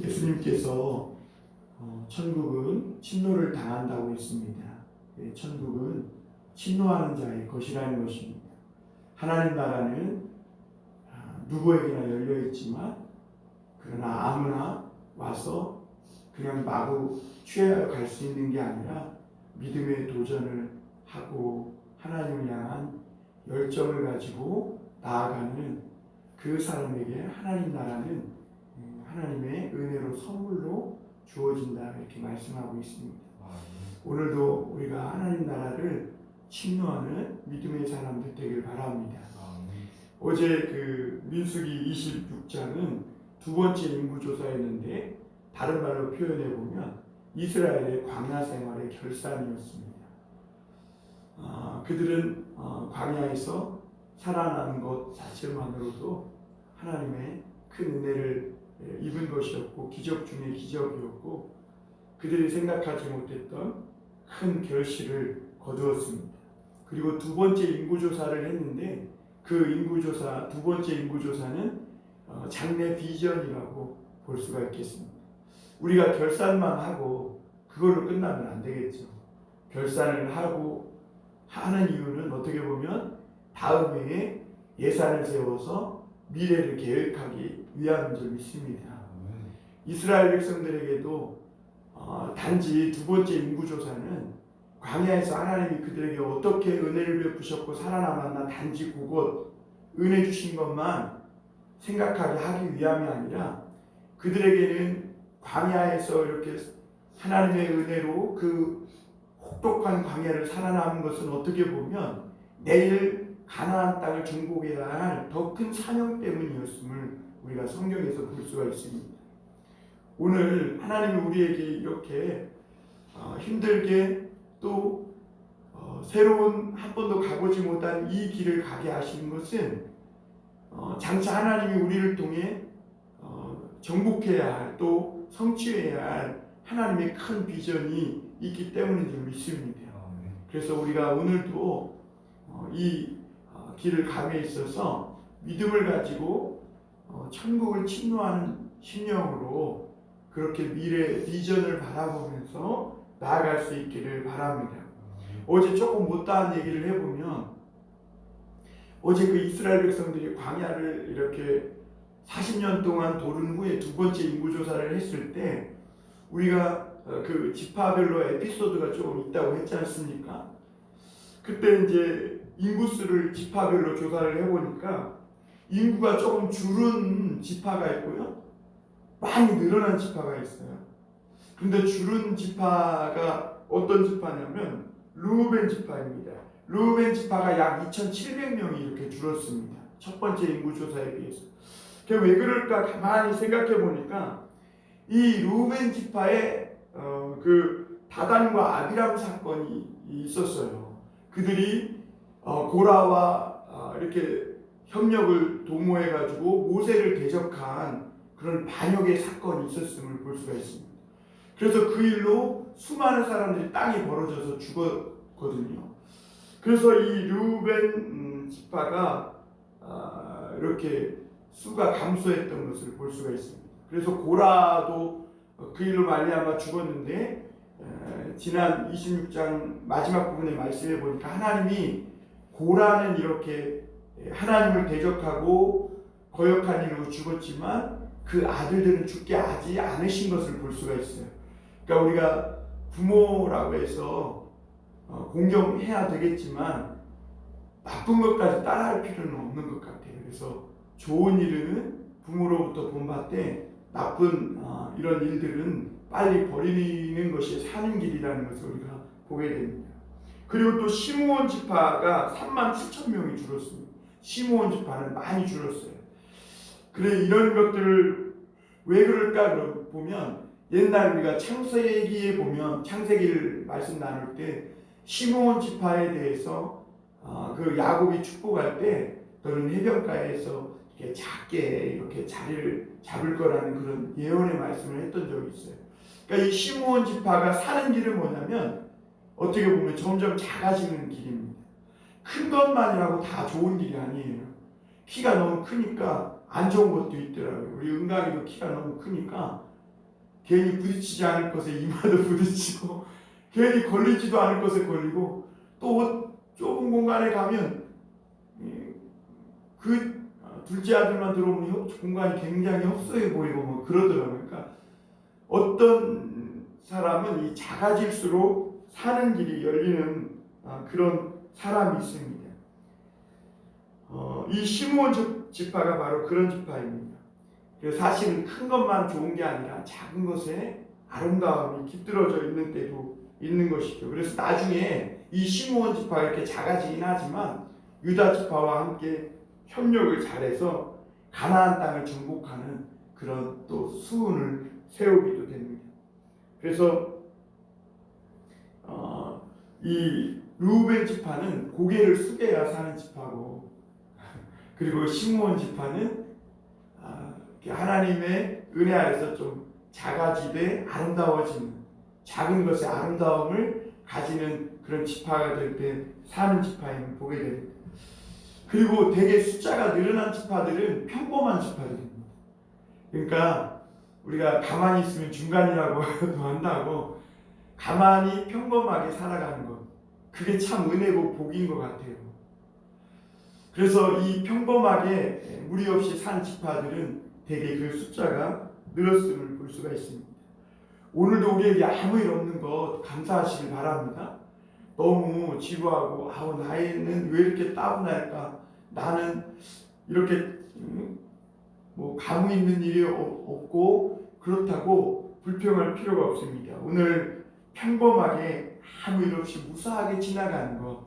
예수님께서 천국은 침노를 당한다고 했습니다. 천국은 침노하는 자의 것이라는 것입니다. 하나님 나라는 누구에게나 열려 있지만 그러나 아무나 와서 그냥 마구 취하여 갈 수 있는 게 아니라 믿음의 도전을 하고 하나님을 향한 열정을 가지고 나아가는 그 사람에게 하나님 나라는 하나님의 은혜로 선물로 주어진다 이렇게 말씀하고 있습니다. 오늘도 우리가 하나님 나라를 침노하는 믿음의 사람들 되길 바랍니다. 어제 그 민수기 26장은 두 번째 인구조사였는데 다른 말로 표현해 보면 이스라엘의 광야 생활의 결산이었습니다. 그들은 광야에서 살아나는 것 자체만으로도 하나님의 큰 은혜를 입은 것이었고 기적 중에 기적이었고 그들이 생각하지 못했던 큰 결실을 거두었습니다. 그리고 두 번째 인구조사를 했는데 그 인구조사 두 번째 인구조사는 장래 비전이라고 볼 수가 있겠습니다. 우리가 결산만 하고 그걸로 끝나면 안 되겠죠. 결산을 하고 하는 이유는 어떻게 보면 다음 해에 예산을 세워서 미래를 계획하기 위함인 줄 믿습니다. 이스라엘 백성들에게도 단지 두 번째 인구조사는 광야에서 하나님이 그들에게 어떻게 은혜를 베푸셨고 살아남았나 단지 그것 은혜 주신 것만 생각하게 하기 위함이 아니라 그들에게는 광야에서 이렇게 하나님의 은혜로 그 혹독한 광야를 살아남은 것은 어떻게 보면 내일 가나안 땅을 정복해야 할 더 큰 사명 때문이었음을 우리가 성경에서 볼 수가 있습니다. 오늘 하나님이 우리에게 이렇게 힘들게 또 새로운 한 번도 가보지 못한 이 길을 가게 하시는 것은 장차 하나님이 우리를 통해 정복해야 할 또 성취해야 할 하나님의 큰 비전이 있기 때문인 줄 믿습니다. 그래서 우리가 오늘도 이 길을 감에 있어서 믿음을 가지고 천국을 침노하는 심령으로 그렇게 미래 비전을 바라보면서 나아갈 수 있기를 바랍니다. 어제 조금 못다한 얘기를 해보면 어제 그 이스라엘 백성들이 광야를 이렇게 40년 동안 도른 후에 두 번째 인구조사를 했을 때 우리가 그 지파별로 에피소드가 조금 있다고 했지 않습니까? 그때 이제 인구수를 지파별로 조사를 해보니까 인구가 조금 줄은 지파가 있고요. 많이 늘어난 지파가 있어요. 그런데 줄은 지파가 어떤 지파냐면 르우벤 지파입니다. 르우벤 지파가 약 2,700명이 이렇게 줄었습니다. 첫 번째 인구조사에 비해서. 그게 왜 그럴까 가만히 생각해 보니까 이 르우벤 지파에 그 다단과 아비람 사건이 있었어요. 그들이 고라와 이렇게 협력을 도모해가지고 모세를 대적한 그런 반역의 사건이 있었음을 볼 수가 있습니다. 그래서 그 일로 수많은 사람들이 땅이 벌어져서 죽었거든요. 그래서 이 르우벤 지파가 이렇게 수가 감소했던 것을 볼 수가 있습니다. 그래서 고라도 그 일로 말미암아 죽었는데 지난 26장 마지막 부분에 말씀해 보니까 하나님이 고라는 이렇게 하나님을 대적하고 거역한 일로 죽었지만 그 아들들은 죽게 하지 않으신 것을 볼 수가 있어요. 그러니까 우리가 부모라고 해서 공경해야 되겠지만 나쁜 것까지 따라할 필요는 없는 것 같아요. 그래서 좋은 일은 부모로부터 본받되 나쁜 이런 일들은 빨리 버리는 것이 사는 길이라는 것을 우리가 보게 됩니다. 그리고 또 시므온 지파가 37,000명이 줄었습니다. 시므온 지파는 많이 줄었어요. 그래 이런 것들을 왜 그럴까 보면 옛날 우리가 창세기에 보면 창세기를 말씀 나눌 때 시므온 지파에 대해서 그 야곱이 축복할 때 너는 해변가에서 이렇게 작게 이렇게 자리를 잡을 거라는 그런 예언의 말씀을 했던 적이 있어요. 그러니까 이 시므온 지파가 사는 길은 뭐냐면 어떻게 보면 점점 작아지는 길입니다. 큰 것만이라고 다 좋은 일이 아니에요. 키가 너무 크니까 안 좋은 것도 있더라고요. 우리 은강이도 키가 너무 크니까 괜히 부딪히지 않을 것에 이마도 부딪히고 괜히 걸리지도 않을 것에 걸리고 또 좁은 공간에 가면 그 둘째 아들만 들어오면 공간이 굉장히 협소해 보이고 뭐 그러더라고요. 그러니까 어떤 사람은 이 작아질수록 사는 길이 열리는 그런 사람이 있습니다. 이 시므온 지파가 바로 그런 지파입니다. 사실은 큰 것만 좋은 게 아니라 작은 것에 아름다움이 깃들어져 있는 때도 있는 것이죠. 그래서 나중에 이 시므온 지파가 이렇게 작아지긴 하지만 유다 지파와 함께 협력을 잘해서 가나안 땅을 정복하는 그런 또 수훈을 세우기도 됩니다. 그래서 이 르우벤 지파는 고개를 숙여야 사는 지파고, 그리고 시므온 지파는 하나님의 은혜 아래서 좀 작아지되 아름다워지는, 작은 것의 아름다움을 가지는 그런 지파가 될 때 사는 지파임을 보게 됩니다. 그리고 되게 숫자가 늘어난 지파들은 평범한 지파들입니다. 그러니까 우리가 가만히 있으면 중간이라고 한다고, 가만히 평범하게 살아가는 것, 그게 참 은혜고 복인 것 같아요. 그래서 이 평범하게 무리 없이 산 지파들은 되게 그 숫자가 늘었음을 볼 수가 있습니다. 오늘도 우리에게 아무 일 없는 것 감사하시길 바랍니다. 너무 지루하고 나이는 왜 이렇게 따분할까, 나는 이렇게 뭐 가무 있는 일이 없고 그렇다고 불평할 필요가 없습니다. 오늘 평범하게 아무 일 없이 무사하게 지나가는 것,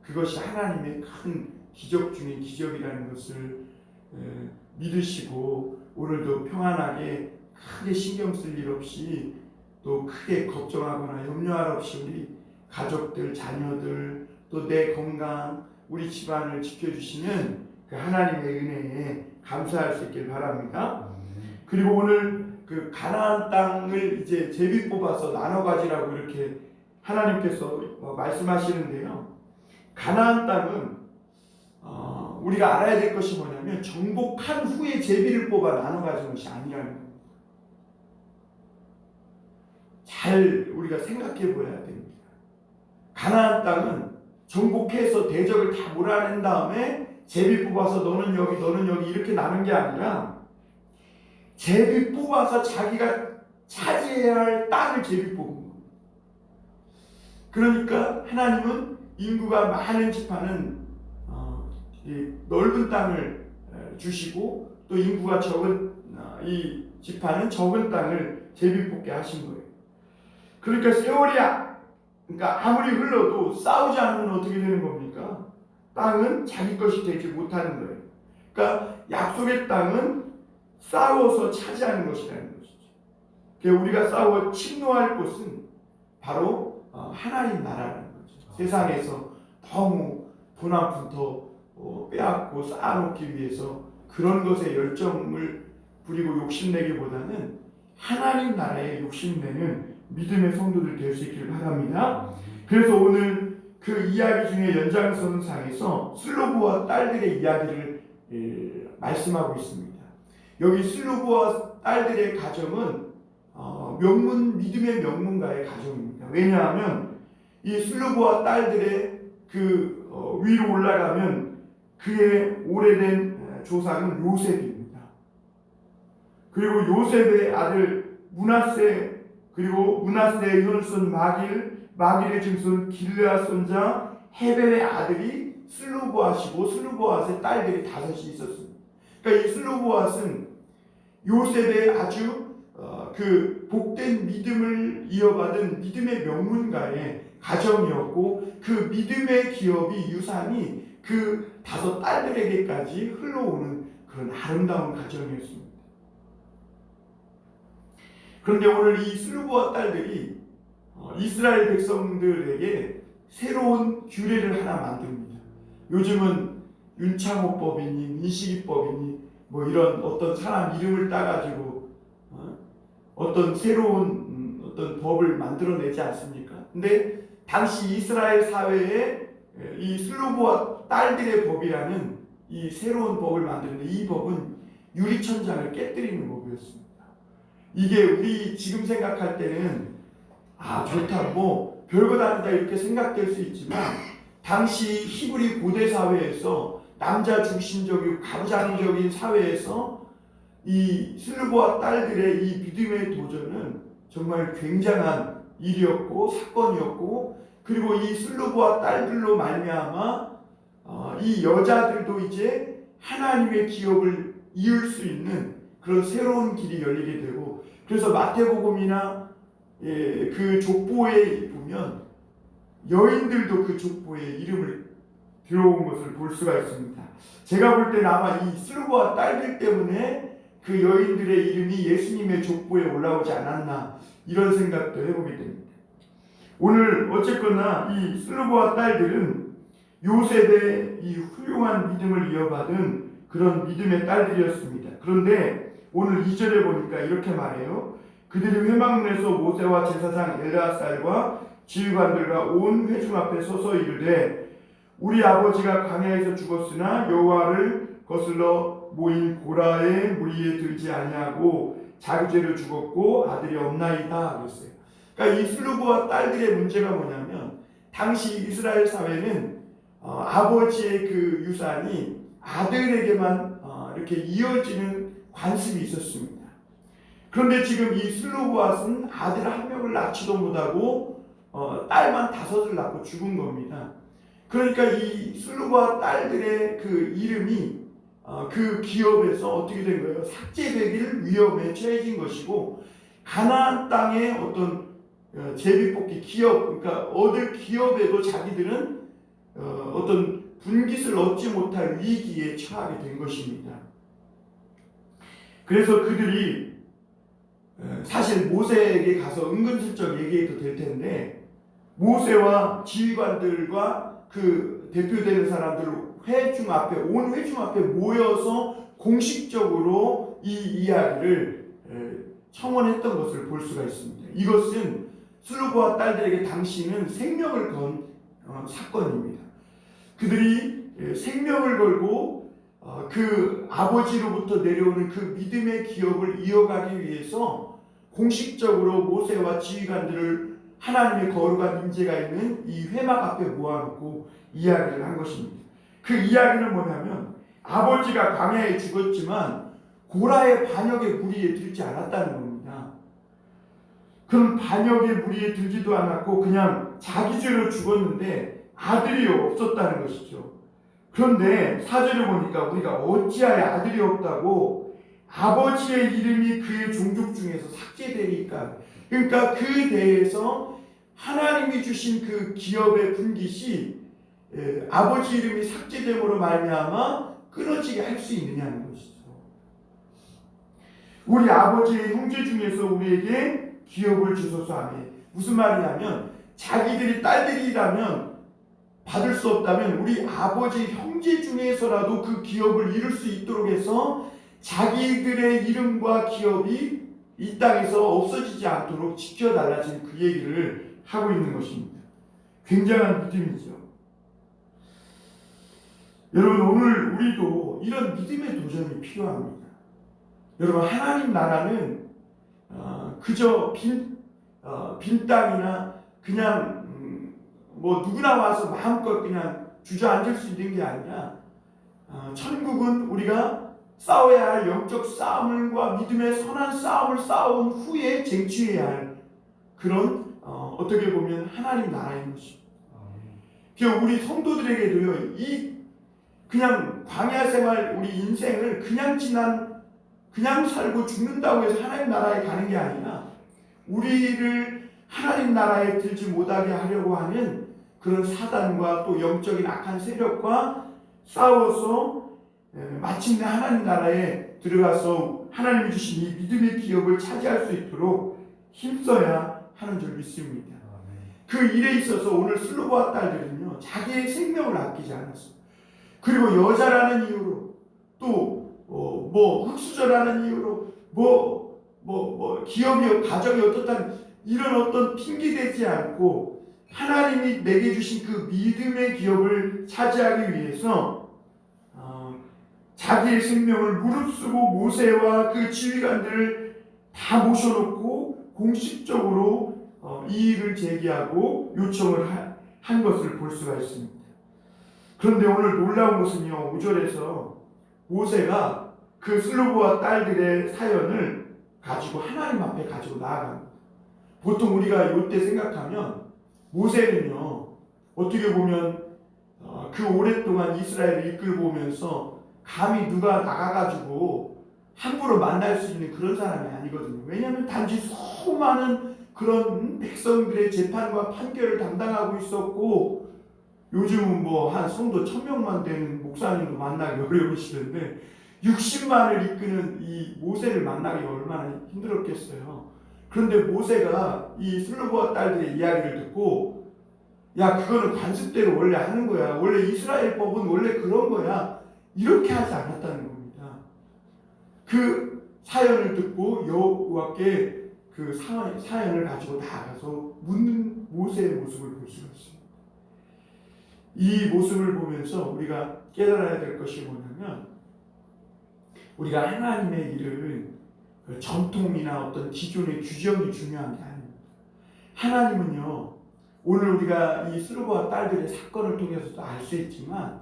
그것이 하나님의 큰 기적 중에 기적이라는 것을 믿으시고 오늘도 평안하게 크게 신경 쓸 일 없이 또 크게 걱정하거나 염려할 없이 우리 가족들, 자녀들, 또 내 건강, 우리 집안을 지켜주시는 그 하나님의 은혜에 감사할 수 있길 바랍니다. 그리고 오늘 그 가나안 땅을 이제 제비 뽑아서 나눠 가지라고 이렇게 하나님께서 말씀하시는데요. 가나안 땅은 우리가 알아야 될 것이 뭐냐면 정복한 후에 제비를 뽑아 나눠 가지는 것이 아니라는 겁니다. 잘 우리가 생각해 보아야 됩니다. 가나안 땅은 정복해서 대적을 다 몰아낸 다음에 제비 뽑아서 너는 여기 너는 여기 이렇게 나눈 게 아니라 제비 뽑아서 자기가 차지해야 할 땅을 제비 뽑은 거예요. 그러니까 하나님은 인구가 많은 지파는 넓은 땅을 주시고 또 인구가 적은 이 지파는 적은 땅을 제비 뽑게 하신 거예요. 그러니까 세월이 그러니까 아무리 흘러도 싸우지 않으면 어떻게 되는 겁니까? 땅은 자기 것이 되지 못하는 거예요. 그러니까 약속의 땅은 싸워서 차지하는 것이라는 것이죠. 그러니까 우리가 싸워 침노할 곳은 바로 하나님 나라라는 거죠. 세상에서 너무 돈 한 푼 더 빼앗고 쌓아놓기 위해서 그런 것에 열정을 부리고 욕심내기보다는 하나님 나라에 욕심내는 믿음의 성도들 될 수 있기를 바랍니다. 그래서 오늘 그 이야기 중에 연장선상에서 슬로브와 딸들의 이야기를 말씀하고 있습니다. 여기 슬로브와 딸들의 가정은 믿음의 명문가의 가정입니다. 왜냐하면 이 슬로브와 딸들의 그 위로 올라가면 그의 오래된 조상은 요셉입니다. 그리고 요셉의 아들 므낫세, 그리고 므낫세의 현손 마길의 증손 길르앗 손자 헤벨의 아들이 슬로보앗이고 슬로보앗의 딸들이 5이 있었습니다. 그러니까 이 슬로보앗은 요셉의 아주 그 복된 믿음을 이어받은 믿음의 명문가의 가정이었고 그 믿음의 기업이 유산이 그 5 딸들에게까지 흘러오는 그런 아름다운 가정이었습니다. 그런데 오늘 이 슬로보와 딸들이 이스라엘 백성들에게 새로운 규례를 하나 만듭니다. 요즘은 윤창호법이니 민식이법이니 뭐 이런 어떤 사람 이름을 따가지고 어떤 새로운 어떤 법을 만들어내지 않습니까? 근데 당시 이스라엘 사회에 이 슬로보와 딸들의 법이라는 이 새로운 법을 만드는데 이 법은 유리천장을 깨뜨리는 법이었습니다. 이게 우리 지금 생각할 때는 좋다, 뭐 별거 다 아니다 이렇게 생각될 수 있지만, 당시 히브리 고대 사회에서 남자 중심적이고 가부장적인 사회에서 이 슬루브와 딸들의 이 믿음의 도전은 정말 굉장한 일이었고 사건이었고, 그리고 이 슬루브와 딸들로 말미암아 이 여자들도 이제 하나님의 기업을 이을 수 있는 그런 새로운 길이 열리게 되고, 그래서 마태복음이나 그 족보에 보면 여인들도 그 족보에 이름을 들어온 것을 볼 수가 있습니다. 제가 볼 때는 아마 이 슬루브와 딸들 때문에 그 여인들의 이름이 예수님의 족보에 올라오지 않았나, 이런 생각도 해보게 됩니다. 오늘 어쨌거나 이 슬루브와 딸들은 요셉의 이 훌륭한 믿음을 이어받은 그런 믿음의 딸들이었습니다. 그런데 오늘 2절에 보니까 이렇게 말해요. 그들이 회막문에서 모세와 제사장 엘르아살과 지휘관들과 온 회중 앞에 서서 이르되, 우리 아버지가 광야에서 죽었으나 여호와를 거슬러 모인 고라의 무리에 들지 아니하고 자기죄로 죽었고 아들이 없나이다 그랬어요. 그러니까 이 슬루브와 딸들의 문제가 뭐냐면, 당시 이스라엘 사회는 아버지의 그 유산이 아들에게만 이렇게 이어지는 관습이 있었습니다. 그런데 지금 이 슬루브앗은 아들 한 명을 낳지도 못하고 딸만 5을 낳고 죽은 겁니다. 그러니까 이 슬루브앗 딸들의 그 이름이 그 기업에서 어떻게 된 거예요? 삭제되길 위험에 처해진 것이고, 가나안 땅의 어떤 제비뽑기 기업, 그러니까 얻을 기업에도 자기들은 어떤 분깃을 얻지 못할 위기에 처하게 된 것입니다. 그래서 그들이 사실 모세에게 가서 은근슬쩍 얘기해도 될 텐데, 모세와 지휘관들과 그 대표되는 사람들 회중 앞에, 온 회중 앞에 모여서 공식적으로 이 이야기를 청원했던 것을 볼 수가 있습니다. 이것은 슬루브와 딸들에게 당시는 생명을 건 사건입니다. 그들이 생명을 걸고 그 아버지로부터 내려오는 그 믿음의 기업을 이어가기 위해서 공식적으로 모세와 지휘관들을 하나님의 거룩한 임재가 있는 이 회막 앞에 모아놓고 이야기를 한 것입니다. 그 이야기는 뭐냐면, 아버지가 광야에 죽었지만 고라의 반역의 무리에 들지 않았다는 겁니다. 그럼 반역의 무리에 들지도 않았고 그냥 자기 죄로 죽었는데 아들이 없었다는 것이죠. 그런데 4절에 보니까 우리가 어찌하여 아들이 없다고, 아버지의 이름이 그의 종족 중에서 삭제되니까, 그러니까 그 대에서 하나님이 주신 그 기업의 분깃이 아버지 이름이 삭제됨으로 말미암아 끊어지게 할 수 있느냐는 것이죠. 우리 아버지의 형제 중에서 우리에게 기업을 주소서 하며, 무슨 말이냐면 자기들이 딸들이라면 받을 수 없다면 우리 아버지 형제 중에서라도 그 기업을 이룰 수 있도록 해서 자기들의 이름과 기업이 이 땅에서 없어지지 않도록 지켜달라, 지금 그 얘기를 하고 있는 것입니다. 굉장한 믿음이죠. 여러분, 오늘 우리도 이런 믿음의 도전이 필요합니다. 여러분, 하나님 나라는 그저 빈 땅이나 그냥 뭐 누구나 와서 마음껏 그냥 주저앉을 수 있는 게 아니라, 천국은 우리가 싸워야 할 영적 싸움과 믿음의 선한 싸움을 싸운 후에 쟁취해야 할 그런 어떻게 보면 하나님 나라인 것입니다. 그러니까 우리 성도들에게도요, 이 그냥 광야 생활, 우리 인생을 그냥 살고 죽는다고 해서 하나님 나라에 가는 게 아니라, 우리를 하나님 나라에 들지 못하게 하려고 하는 그런 사단과 또 영적인 악한 세력과 싸워서 마침내 하나님 나라에 들어가서 하나님이 주신 이 믿음의 기업을 차지할 수 있도록 힘써야 하는 줄 믿습니다. 그 일에 있어서 오늘 슬루브와 딸들은요, 자기의 생명을 아끼지 않았어요. 그리고 여자라는 이유로, 또 흑수저라는 이유로, 기업이, 가정이 어떻다는 이런 어떤 핑계대지 않고 하나님이 내게 주신 그 믿음의 기업을 차지하기 위해서 자기의 생명을 무릅쓰고 모세와 그 지휘관들을 다 모셔놓고 공식적으로 이의를 제기하고 요청을 한 것을 볼 수가 있습니다. 그런데 오늘 놀라운 것은요, 5절에서 모세가 그 슬로보와 딸들의 사연을 가지고 하나님 앞에 가지고 나아갑니다. 보통 우리가 이때 생각하면 모세는요, 어떻게 보면 그 오랫동안 이스라엘을 이끌고 오면서 감히 누가 나가가지고 함부로 만날 수 있는 그런 사람이 아니거든요. 왜냐하면 단지 수많은 그런 백성들의 재판과 판결을 담당하고 있었고, 요즘은 뭐 한 성도 1000명만 되는 목사님도 만나기 어려우시던데 60만을 이끄는 이 모세를 만나기 얼마나 힘들었겠어요. 그런데 모세가 이 슬로보와 딸들의 이야기를 듣고, 야, 그거는 관습대로 원래 하는 거야, 원래 이스라엘 법은 원래 그런 거야, 이렇게 하지 않았다는 겁니다. 그 사연을 듣고 여호와께 그 사연을 가지고 나아가서 묻는 모세의 모습을 볼 수가 있습니다. 이 모습을 보면서 우리가 깨달아야 될 것이 뭐냐면, 우리가 하나님의 일을 전통이나 어떤 기존의 규정이 중요한 게 아닙니다. 하나님은요, 오늘 우리가 이 슬로보와 딸들의 사건을 통해서도 알 수 있지만,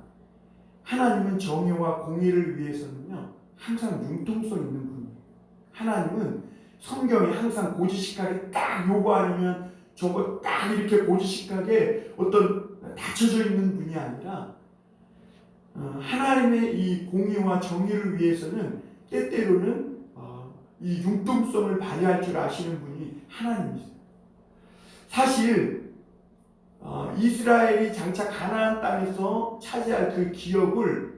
하나님은 정의와 공의를 위해서는요 항상 융통성 있는 분이에요. 하나님은 성경이 항상 고지식하게 딱 요거 아니면 저거 딱 이렇게 고지식하게 어떤 닫혀져 있는 분이 아니라, 하나님의 이 공의와 정의를 위해서는 때때로는 이 융통성을 발휘할 줄 아시는 분이 하나님이세요. 사실 이스라엘이 장차 가나안 땅에서 차지할 그 기업을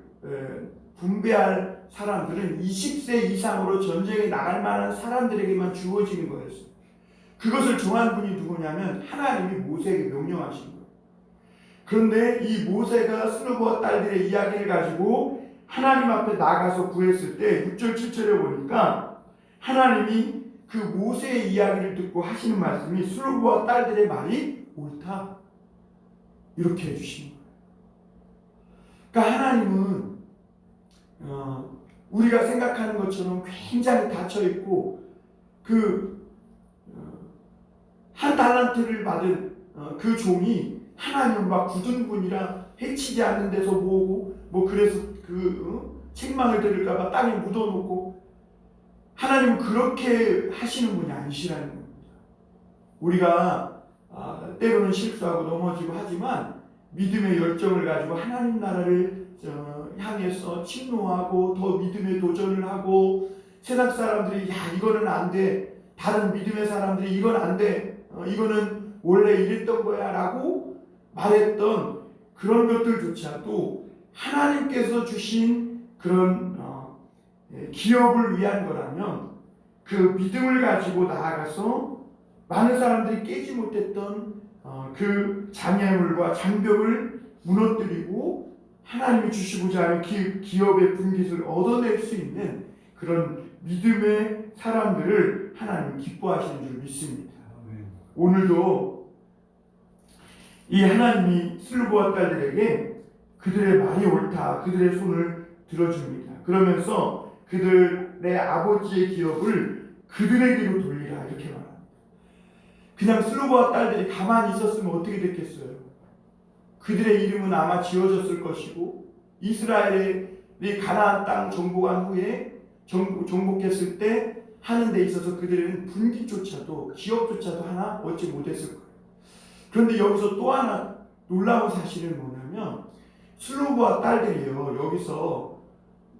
분배할 사람들은 20세 이상으로 전쟁에 나갈 만한 사람들에게만 주어지는 거였어요. 그것을 정한 분이 누구냐면 하나님이 모세에게 명령하신 거예요. 그런데 이 모세가 슬로보와 딸들의 이야기를 가지고 하나님 앞에 나가서 구했을 때 6절 7절에 보니까 하나님이 그 모세의 이야기를 듣고 하시는 말씀이 슬로보와 딸들의 말이 옳다, 이렇게 해주시는 거예요. 그러니까 하나님은 우리가 생각하는 것처럼 굉장히 닫혀있고, 한 달란트를 받은 그 종이 하나님 막 굳은 분이라 해치지 않는 데서 모으고, 그래서 책망을 들을까봐 땅에 묻어놓고, 하나님은 그렇게 하시는 분이 아니시라는 겁니다. 우리가 때로는 실수하고 넘어지고 하지만 믿음의 열정을 가지고 하나님 나라를 향해서 침노하고 더 믿음의 도전을 하고, 세상 사람들이 야, 이거는 안 돼, 다른 믿음의 사람들이 이건 안 돼, 이거는 원래 이랬던 거야 라고 말했던 그런 것들조차도 하나님께서 주신 그런 기업을 위한 거라면, 그 믿음을 가지고 나아가서 많은 사람들이 깨지 못했던 그 장애물과 장벽을 무너뜨리고 하나님이 주시고자 하는 기업의 분깃을 얻어낼 수 있는 그런 믿음의 사람들을 하나님은 기뻐하시는 줄 믿습니다. 오늘도 이 하나님이 슬로보와 딸들에게 그들의 말이 옳다, 그들의 손을 들어줍니다. 그러면서 그들의 아버지의 기업을 그들에게로 돌리라, 이렇게 말합니다. 그냥 슬로보와 딸들이 가만히 있었으면 어떻게 됐겠어요? 그들의 이름은 아마 지워졌을 것이고, 이스라엘이 가나안 땅 정복한 후에 정복했을 때 하는 데 있어서 그들은 분깃조차도, 기업조차도 하나 얻지 못했을 거예요. 그런데 여기서 또 하나 놀라운 사실은 뭐냐면, 슬로보와 딸들이요, 여기서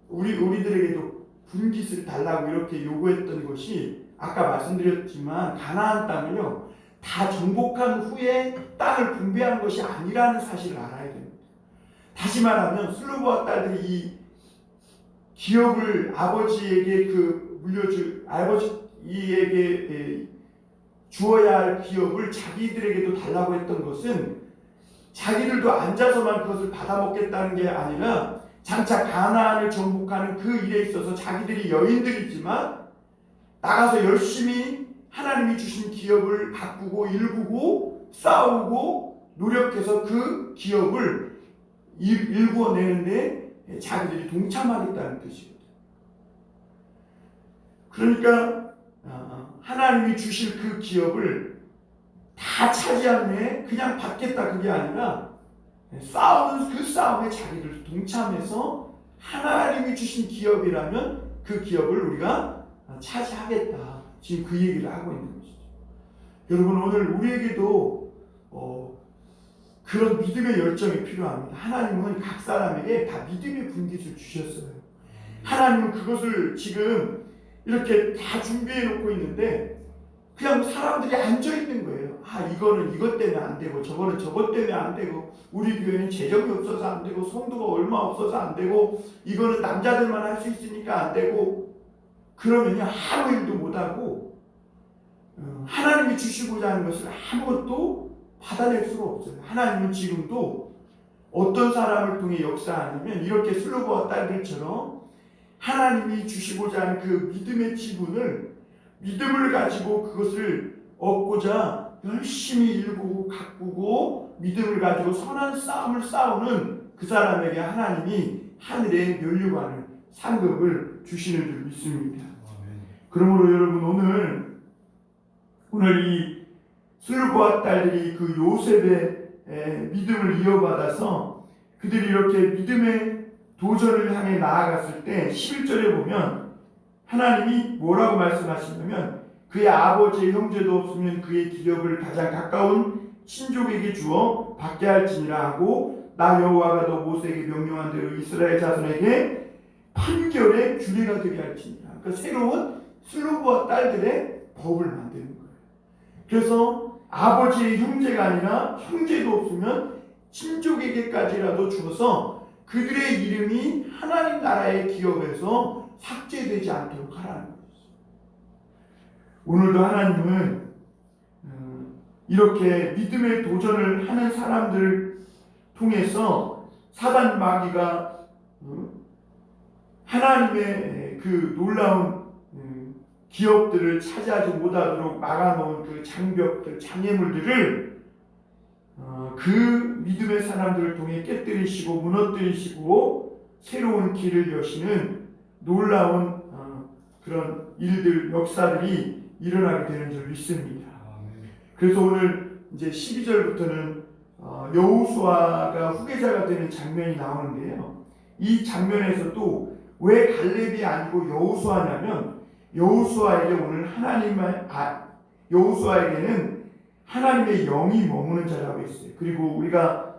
우리들에게도 분깃을 달라고 이렇게 요구했던 것이, 아까 말씀드렸지만 가나안 땅을요 다 정복한 후에 땅을 분배한 것이 아니라는 사실을 알아야 됩니다. 다시 말하면 슬로보와 딸들이 이 기업을 아버지에게 아버지에게 주어야 할 기업을 자기들에게도 달라고 했던 것은, 자기들도 앉아서만 그것을 받아먹겠다는 게 아니라 장차 가나안을 정복하는 그 일에 있어서 자기들이 여인들이지만 나가서 열심히 하나님이 주신 기업을 가꾸고 일구고 싸우고 노력해서 그 기업을 일구어내는데 자기들이 동참하겠다는 뜻이거든요. 그러니까 하나님이 주실 그 기업을 다 차지한 후에 그냥 받겠다 그게 아니라 싸우는 그 싸움에 자기들 동참해서 하나님이 주신 기업이라면 그 기업을 우리가 차지하겠다. 지금 그 얘기를 하고 있는 것이죠. 여러분 오늘 우리에게도 그런 믿음의 열정이 필요합니다. 하나님은 각 사람에게 다 믿음의 분깃을 주셨어요. 하나님은 그것을 지금 이렇게 다 준비해 놓고 있는데 그냥 사람들이 앉아 있는 거예요. 이거는 이것 때문에 안 되고 저거는 저것 때문에 안 되고 우리 교회는 재정이 없어서 안 되고 성도가 얼마 없어서 안 되고 이거는 남자들만 할 수 있으니까 안 되고 그러면요 아무 일도 못하고 하나님이 주시고자 하는 것을 아무것도 받아낼 수가 없어요. 하나님은 지금도 어떤 사람을 통해 역사하냐면 이렇게 슬로바와 딸들처럼 하나님이 주시고자 하는 그 믿음의 지분을 믿음을 가지고 그것을 얻고자 열심히 일구고 가꾸고 믿음을 가지고 선한 싸움을 싸우는 그 사람에게 하나님이 하늘의 면류관을 상급을 주시는 줄 믿습니다. 그러므로 여러분 오늘 이 슬고와 딸들이 그 요셉의 믿음을 이어받아서 그들이 이렇게 믿음의 도전을 향해 나아갔을 때 11절에 보면 하나님이 뭐라고 말씀하시냐면 그의 아버지의 형제도 없으면 그의 기업을 가장 가까운 친족에게 주어 받게 할지니라 하고 나 여호와가 너 모세에게 명령한 대로 이스라엘 자손에게 판결의 규례가 되게 할지니라. 그러니까 새로운 슬로브와 딸들의 법을 만드는 거예요. 그래서 아버지의 형제가 아니라 형제도 없으면 친족에게까지라도 주어서 그들의 이름이 하나님 나라의 기업에서 삭제되지 않도록 하라는 거예요. 오늘도 하나님은 이렇게 믿음의 도전을 하는 사람들을 통해서 사단 마귀가 하나님의 그 놀라운 기업들을 차지하지 못하도록 막아놓은 그 장벽들, 장애물들을 그 믿음의 사람들을 통해 깨뜨리시고 무너뜨리시고 새로운 길을 여시는 놀라운 그런 일들, 역사들이 일어나게 되는 줄 믿습니다. 그래서 오늘 이제 12절부터는 여호수아가 후계자가 되는 장면이 나오는데요. 이 장면에서도 왜 갈렙이 아니고 여호수아냐면 여호수아에게 오늘 여호수아에게는 하나님의 영이 머무는 자라고 있어요. 그리고 우리가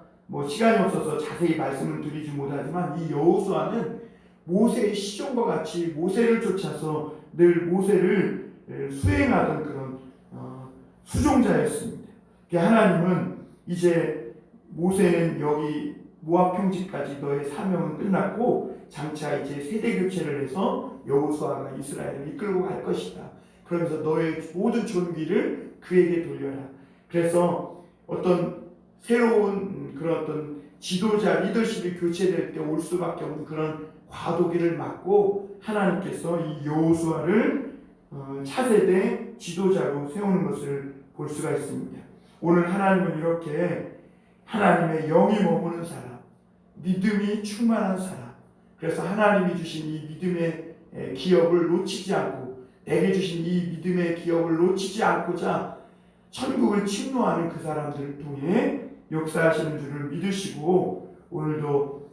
시간이 없어서 자세히 말씀을 드리지 못하지만 이 여호수아는 모세의 시종과 같이 모세를 쫓아서 늘 모세를 수행하던 그런 수종자였습니다. 하나님은 이제 모세는 여기 모압 평지까지 너의 사명은 끝났고 장차 이제 세대 교체를 해서 여호수아가 이스라엘을 이끌고 갈 것이다. 그러면서 너의 모든 존귀를 그에게 돌려라. 그래서 어떤 새로운 그런 어떤 지도자 리더십이 교체될 때 올 수밖에 없는 그런 과도기를 막고 하나님께서 이 여호수아를 차세대 지도자로 세우는 것을 볼 수가 있습니다. 오늘 하나님은 이렇게 하나님의 영이 머무는 사람, 믿음이 충만한 사람, 그래서 하나님이 주신 이 믿음의 기업을 놓치지 않고 내게 주신 이 믿음의 기업을 놓치지 않고자 천국을 침노하는 그 사람들을 통해 역사하시는 줄을 믿으시고 오늘도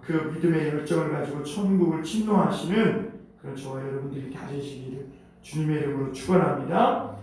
그 믿음의 열정을 가지고 천국을 침노하시는 그런 저와 여러분들이 다되시기를 주님의 이름으로 축원합니다.